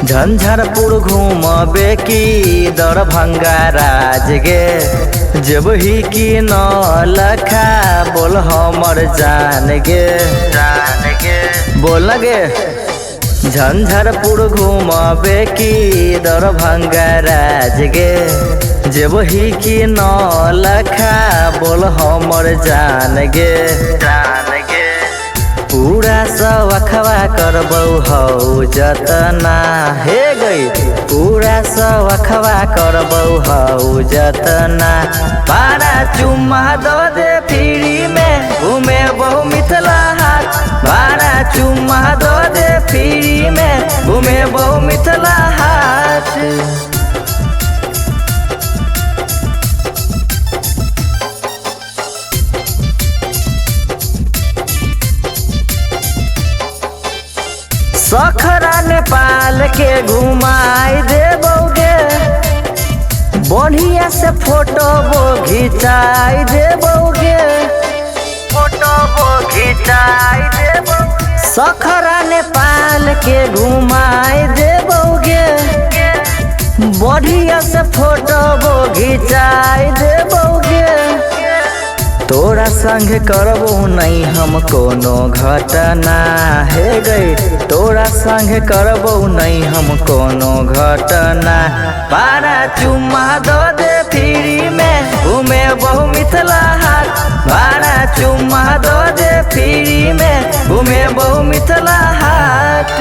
झंझारपुर घूमबे की दरभंगा राज गे जब ही की नौलखा बोल हमर जान गे बोल गे। झंझारपुर घूमबे की दरभंगा राज गे जब ही की नौलखा बोल हमर जान गे पूरा सवखवा करबौ हौ जतना हे गई पूरा सवखवा करबौ हौ जतना बारा चुम्मा दो दे फ्री में घूमे बहु मिथिला हाट बारा चुम्मा दो दे फ्री में घूमे बहु मिथिला हाट। सखरा नेपाल के घुमाई देबोगे बढ़िया से फोटो वो खिंचाई देबोगे सखरा नेपाल के घुमाई देबोगे बढ़िया से फोटो वो खिंचाई देबोगे तोरा संग करबो नहीं हम कोनो घटना हे गई तोरा संग करबो नहीं हम कोनो घटना बारा चुम्मा दो दे फ्री में घूमे बहु मिथिला हाट बारा चुम्मा दो दे फ्री में घूमे बहु मिथिला हाट।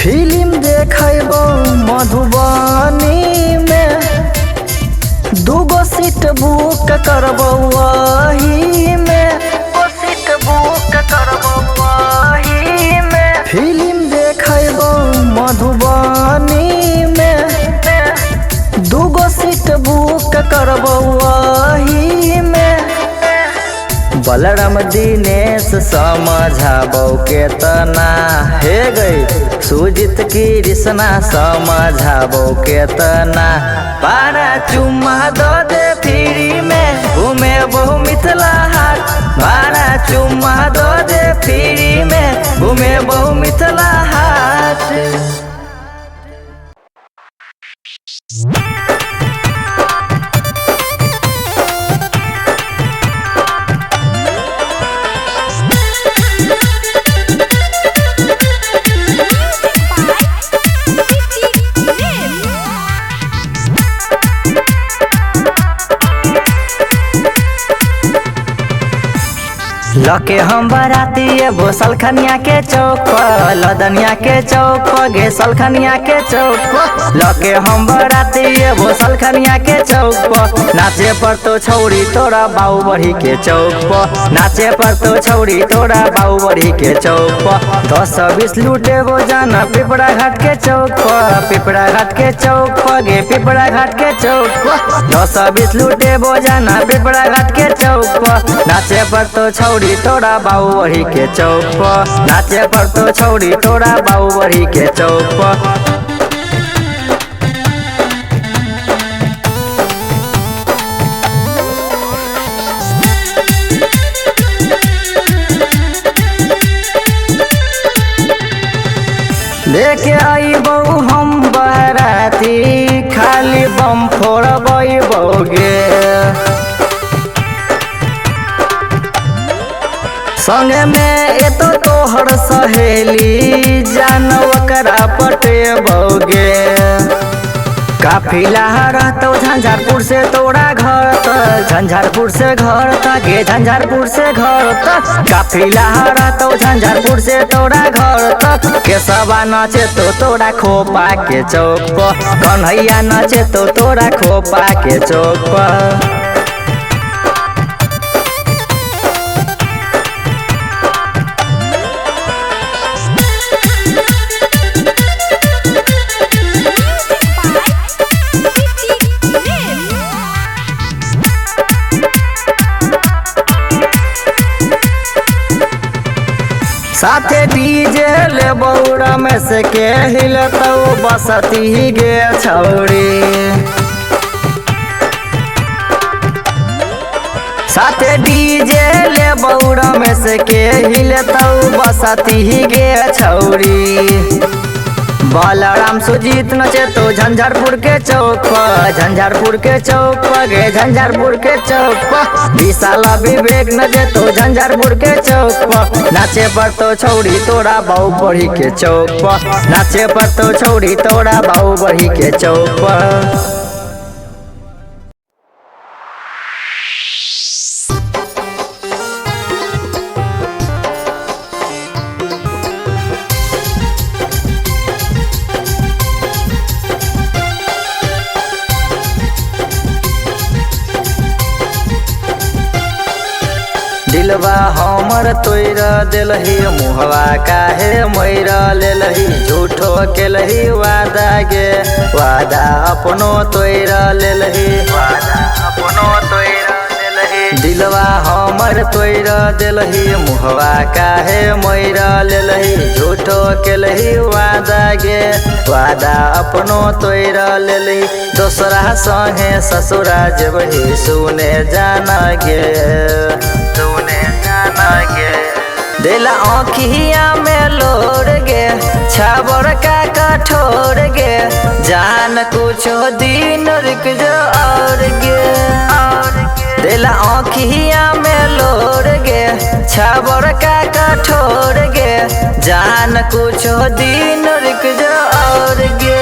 फिल्म देखबो मधुबनी में दूगो सीट बुक करबो वही में फिल्म देखबो मधुबनी में दूगो सीट बुक करबो वही में बलराम दिनेश समझाबो केतना हे गई सुजित कृष्णा समझाबो केतना बारा चुम्मा दो दे फ्री में घूमे बहु मिथिला हाट बारा चुम्मा दो दे फ्री में घूमे बहु मिथिला हाट। लके हम बराती एगो सलखनिया के चौक लदनिया के चौक गे सलखनिया के चौक लके हम बराती एगो सलखनिया के चौक नाचे पर तो छौड़ी तोरा बाऊ बढ़ी के चौक नाचे पर तो छौड़ी तोरा बाऊ बढ़ी के चौक 10-20 लूटे वो जाना पिपरा घाट के चौक पिपरा घाट के चौक गे पिपरा घाट के चौक 10-20 लूटे वो जाना पिपरा घाट के चौक नाचे पर तो छौड़ी तोरा बाऊ बढ़ी के चौक नाचे पर तो छौड़ी तोरा बाऊ बढ़ी के चौक। लेके आई बहु हम बराती खाली बम फोड़बई बौगे संगे में एतो तोहर सहेली जान ओकरा पटेबोगे काफिला रहतो झंझारपुर से तोरा घर तक झंझारपुर से घर तक गे झंझारपुर से घर तक काफिला रहतो झंझारपुर से तोरा घर तक केसवा नाचे तो तोरा खोपा के चौक कन्हैया नाचे तो तोरा खोपा के चौक। साथे डीजे ले बौरा में से के हिलतौ बसती गे छौरी। साथे डीजे ले बौरा में से के हिलतौ बसती गे छौरी। बलराम सुजीत नचे तो झंझारपुर के चौक पर, झंझारपुर के चौक पर गे झंझारपुर के चौक पर। विशाल विवेक नचे तो झंझारपुर के चौक पर। नाचे पर तो छौड़ी तोरा बाऊ बढ़ी के चौक पर, नाचे पर तो छौड़ी तोरा बाऊ बढ़ी के चौक पर। दिलवा हमर तोड़ दिलही मुहवा काहे मैर लेलही। झूठो केलही वादा गे वादा अपनो तोड़ लेलही, वादा अपनो तोड़ लेलही। दिलवा हमर तोड़ दिलही मुहवा काहे मैर लेलही। झूठो केलही वादा गे वादा अपनो तोड़ लेलही। दोसरा संगे ससुरा जबही सुने जाना गे, सुने जाना गे। दिला आँखिया में लोर गे छाबर का कठोर गे। जान कुछ दिन रुक जो और गे, दिला आँखिया में लोर गे छाबर का कठोर गे। जान कुछ दिन रुक जो और गे।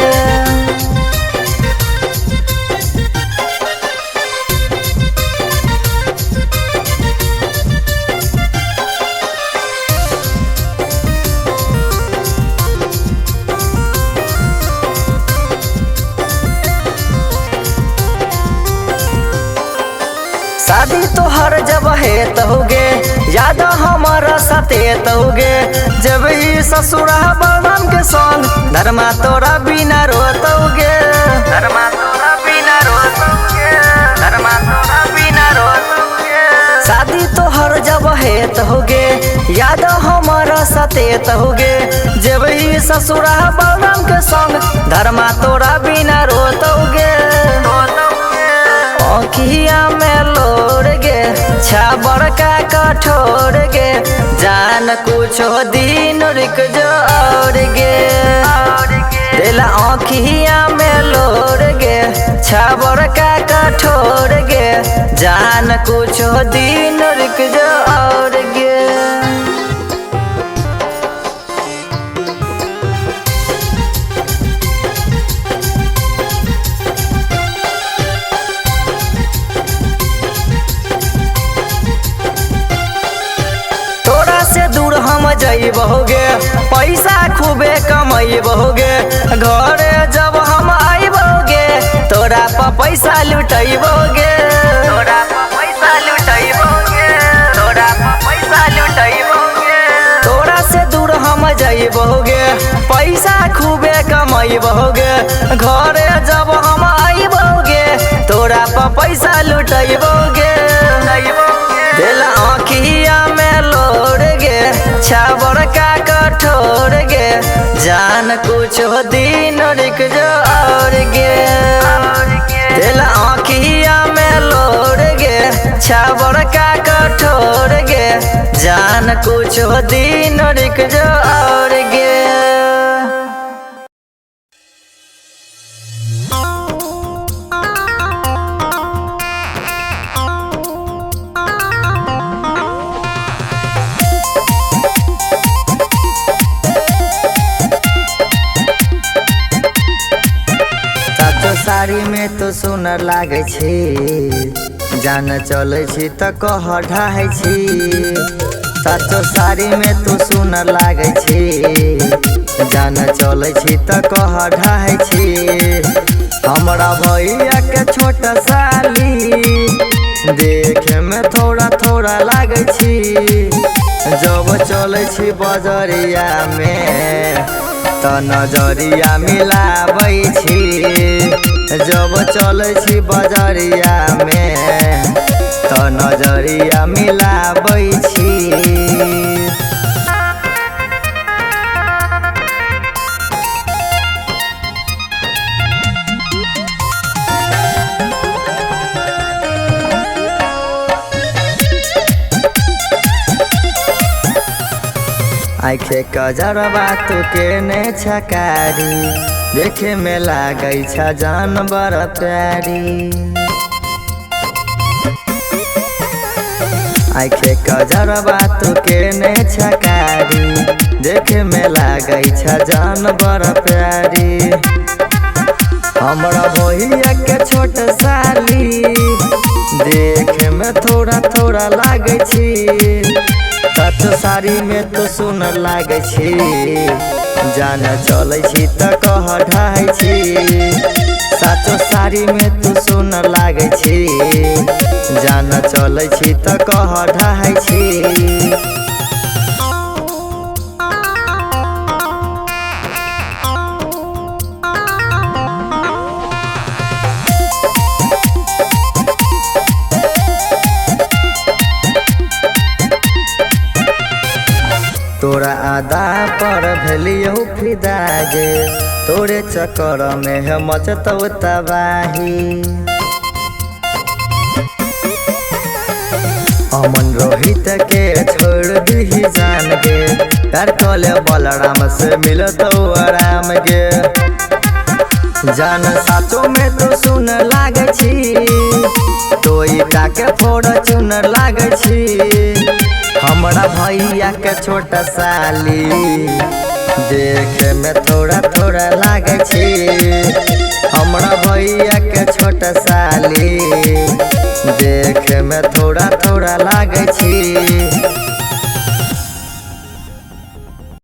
शादी तोहर जब है तहुगे याद हमारा साथे तहुगे। जब ही ससुरा बलराम के संग धर्मा तोरा बिना रोतोगे, धर्मा तोरा बिना रोतोगे, धर्मा तोरा बिना रोतोगे। शादी तोहर जब है तहुगे याद हमारा साथे तहुगे। जब ही ससुरा बलराम के संग धर्मा तोरा बिना रोतोगे। आँखिया में लोर गे छाबर का कठोर गे। जान कुछ दिन रुक जो और गे, दिला आँखिया में लोर गे छाबर का कठोर गे। जान कुछ दिन रुक जो और गे। जइबोगे पैसा खूबे कमैबोगे। घरे जब हम आइबोगे तोरा पर पैसा लुटैबोगे, तोरा पर पैसा लुटैबोगे, तोरा पर पैसा लुटैबोगे। तोरा से दूर हम जइबोगे पैसा खूबे कमैबोगे। घरे जब हम आइबोगे तोरा पर पैसा लुटैबोगे। दिल आँखिया में लोर गे छाबर का कठोर गे। जान कुछ दिन रुक जो और गे, दिल आँखिया में लोर गे छाबर का कठोर गे। जान कुछ दिन रुक जो और गे। साड़ी में तो सुनर लागे छी, जान चले छी त कह ढाहे छी। साचो साड़ी में तो सुनर लागे छी, जान चले छी त कह ढाहे छी। हमरा भैया के छोट साली देखे में थोड़ा थोड़ा लागे छी। जब चले छी बजरिया में त नजरिया मिलाबै छी। जब चले छी बजरिया में त नजरिया मिलाबै छी। आँखे कजरवा तू केने छकारी, देखे में लागै छ जानवर प्यारी। आँखे कजरवा तू केने छकारी, देखे में लागै छ जानवर प्यारी। हमरा भैया के छोट साली, देखे में थोड़ा थोड़ा लागै छी। सच साड़ी में तो सुनर लागै छी, जान चलै छी त कह ढाई छी। साचो साड़ी में तू सुनर लागै छी, जान चलै छी त कह ढाई छी। तोरा आदा पर भेलियो फिदा गे, तोरे चक्कर में है मचतौ तबाही। अमन रोहित के छोड़ दीही जान गे, प्यार कले बलराम से मिलतौ आराम गे। जान साचो में तो सुन लागै छी, तोई के फोड़ चुन लागै छी। हमरा भैया के छोटा साली, देखे में थोड़ा थोड़ा लागै छी। हमरा भैया के छोटा साली, देखे में थोड़ा थोड़ा लागै छी।